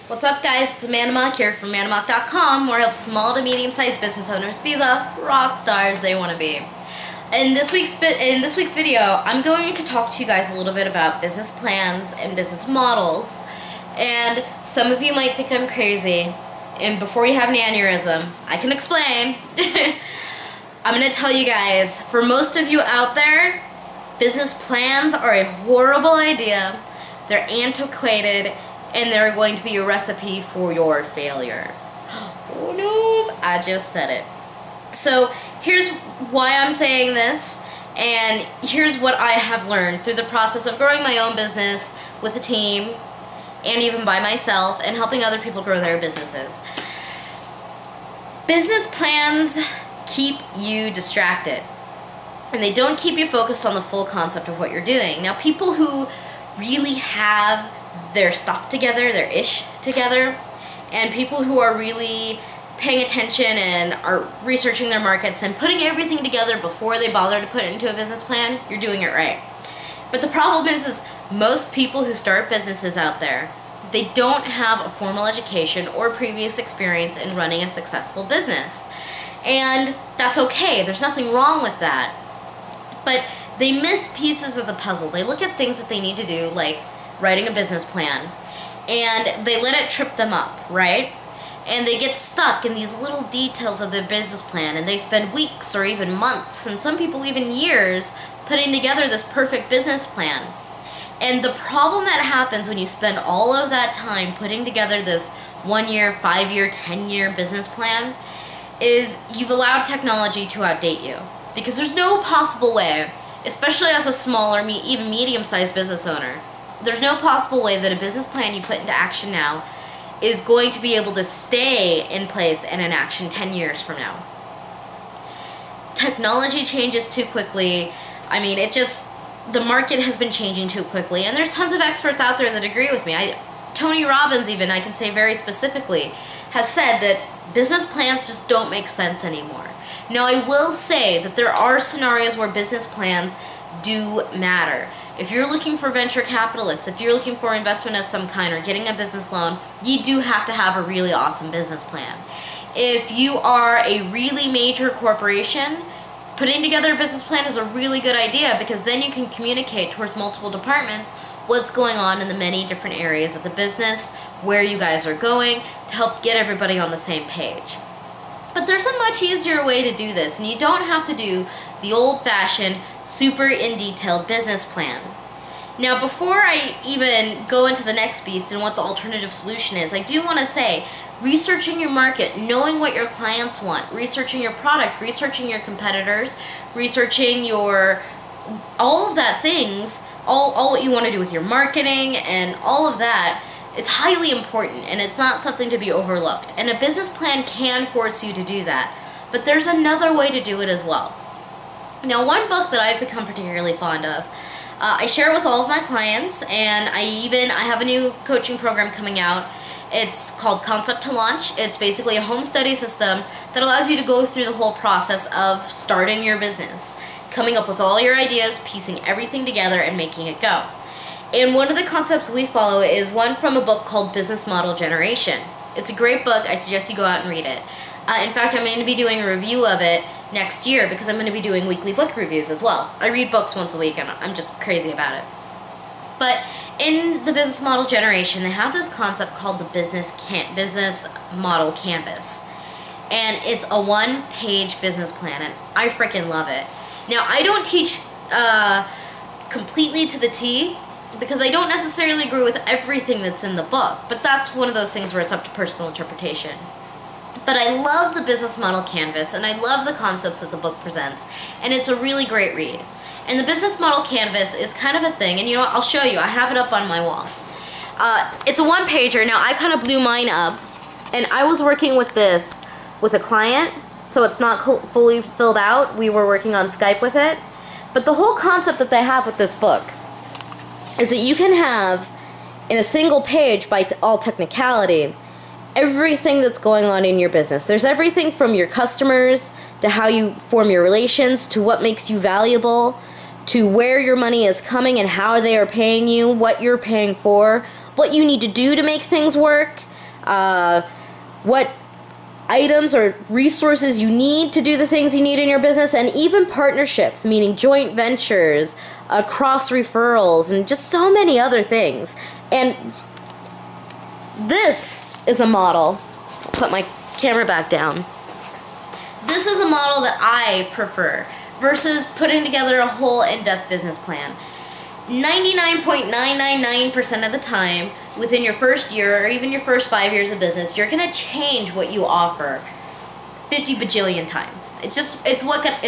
What's up, guys? It's Amanda Mock here from AmandaMock.com, where I help small to medium-sized business owners be the rock stars they want to be. In this week's video, I'm going to talk to you guys a little bit about business plans and business models. And some of you might think I'm crazy. And before you have an aneurysm, I can explain. I'm going to tell you guys, for most of you out there, business plans are a horrible idea. They're antiquated, and they're going to be a recipe for your failure. Oh no, I just said it. So here's why I'm saying this, and here's what I have learned through the process of growing my own business with a team, and even by myself, and helping other people grow their businesses. Business plans keep you distracted, and they don't keep you focused on the full concept of what you're doing. Now, people who really have their stuff together, their ish together, and people who are really paying attention and are researching their markets and putting everything together before they bother to put it into a business plan, you're doing it right. But the problem is most people who start businesses out there, they don't have a formal education or previous experience in running a successful business. And that's okay. There's nothing wrong with that. But they miss pieces of the puzzle. They look at things that they need to do, like writing a business plan, and they let it trip them up, right? And they get stuck in these little details of their business plan, and they spend weeks or even months, and some people even years, putting together this perfect business plan. And the problem that happens when you spend all of that time putting together this 1 year, 5 year, 10-year business plan is you've allowed technology to outdate you. Because there's no possible way, especially as a small or even medium-sized business owner, there's no possible way that a business plan you put into action now is going to be able to stay in place and in action 10 years from now. Technology changes too quickly. I mean, the market has been changing too quickly, and there's tons of experts out there that agree with me. Tony Robbins, even, I can say very specifically, has said that business plans just don't make sense anymore. Now, I will say that there are scenarios where business plans do matter. If you're looking for venture capitalists, if you're looking for investment of some kind or getting a business loan, you do have to have a really awesome business plan. If you are a really major corporation, putting together a business plan is a really good idea, because then you can communicate towards multiple departments what's going on in the many different areas of the business, where you guys are going, to help get everybody on the same page. But there's a much easier way to do this, and you don't have to do the old-fashioned, super in-detailed business plan. Now, before I even go into the next beast and what the alternative solution is, I do want to say, researching your market, knowing what your clients want, researching your product, researching your competitors, researching all of that things, all what you want to do with your marketing and all of that, it's highly important, and it's not something to be overlooked. And a business plan can force you to do that. But there's another way to do it as well. Now, one book that I've become particularly fond of, I share with all of my clients, and I have a new coaching program coming out. It's called Concept to Launch. It's basically a home study system that allows you to go through the whole process of starting your business, coming up with all your ideas, piecing everything together, and making it go. And one of the concepts we follow is one from a book called Business Model Generation. It's a great book. I suggest you go out and read it. In fact, I'm going to be doing a review of it next year, because I'm going to be doing weekly book reviews as well. I read books once a week, and I'm just crazy about it. But in the Business Model Generation, they have this concept called the Business Model Canvas. And it's a one-page business plan, and I freaking love it. Now, I don't teach completely to the T, because I don't necessarily agree with everything that's in the book, but that's one of those things where it's up to personal interpretation. But I love the Business Model Canvas, and I love the concepts that the book presents, and it's a really great read. And the Business Model Canvas is kind of a thing, and you know what, I'll show you. I have it up on my wall. It's a one-pager. Now, I kind of blew mine up, and I was working with this with a client, so it's not fully filled out. We were working on Skype with it. But the whole concept that they have with this book is that you can have, in a single page, by all technicality, everything that's going on in your business. There's everything from your customers, to how you form your relations, to what makes you valuable, to where your money is coming and how they are paying you, what you're paying for, what you need to do to make things work, what items or resources you need to do the things you need in your business, and even partnerships, meaning joint ventures, cross referrals, and just so many other things. And this is a model. I'll put my camera back down. This is a model that I prefer versus putting together a whole in-depth business plan. 99.999% of the time, within your first year or even your first 5 years of business, you're gonna change what you offer 50 bajillion times. It's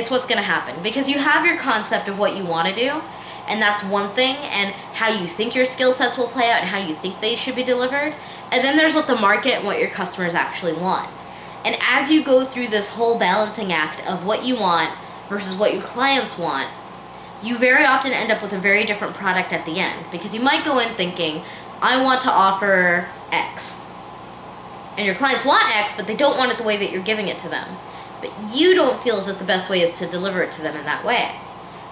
what's gonna happen, because you have your concept of what you want to do, and that's one thing, and how you think your skill sets will play out and how you think they should be delivered. And then there's what the market and what your customers actually want. And as you go through this whole balancing act of what you want versus what your clients want, you very often end up with a very different product at the end, because you might go in thinking, I want to offer X. And your clients want X, but they don't want it the way that you're giving it to them. But you don't feel as if the best way is to deliver it to them in that way.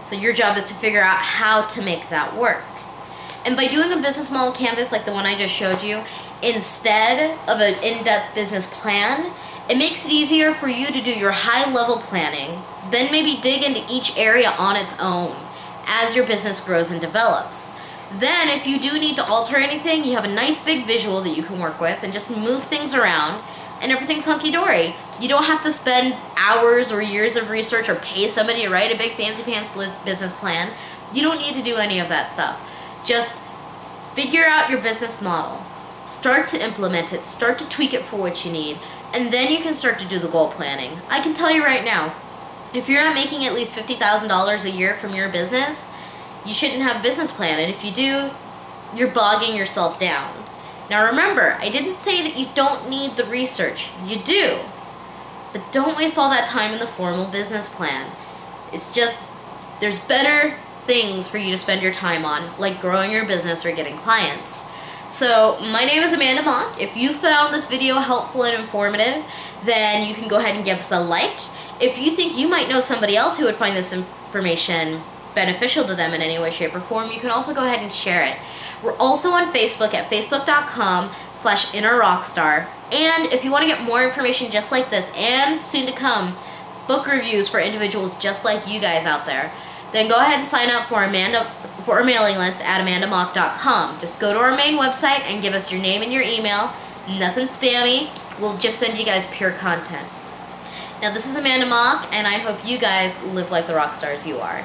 So your job is to figure out how to make that work. And by doing a business model canvas like the one I just showed you, instead of an in-depth business plan, it makes it easier for you to do your high-level planning, then maybe dig into each area on its own as your business grows and develops. Then, if you do need to alter anything, you have a nice big visual that you can work with and just move things around, and everything's hunky-dory. You don't have to spend hours or years of research or pay somebody to write a big fancy-pants business plan. You don't need to do any of that stuff. Just figure out your business model. Start to implement it. Start to tweak it for what you need. And then you can start to do the goal planning. I can tell you right now, if you're not making at least $50,000 a year from your business, you shouldn't have a business plan. And if you do, you're bogging yourself down. Now remember, I didn't say that you don't need the research. You do. But don't waste all that time in the formal business plan. It's just, there's better things for you to spend your time on, like growing your business or getting clients. So, my name is Amanda Mock. If you found this video helpful and informative, then you can go ahead and give us a like. If you think you might know somebody else who would find this information beneficial to them in any way, shape, or form, you can also go ahead and share it. We're also on Facebook at facebook.com/innerrockstar. And if you want to get more information just like this, and soon to come, book reviews for individuals just like you guys out there, then go ahead and sign up for our mailing list at amandamock.com. Just go to our main website and give us your name and your email. Nothing spammy. We'll just send you guys pure content. Now, this is Amanda Mock, and I hope you guys live like the rock stars you are.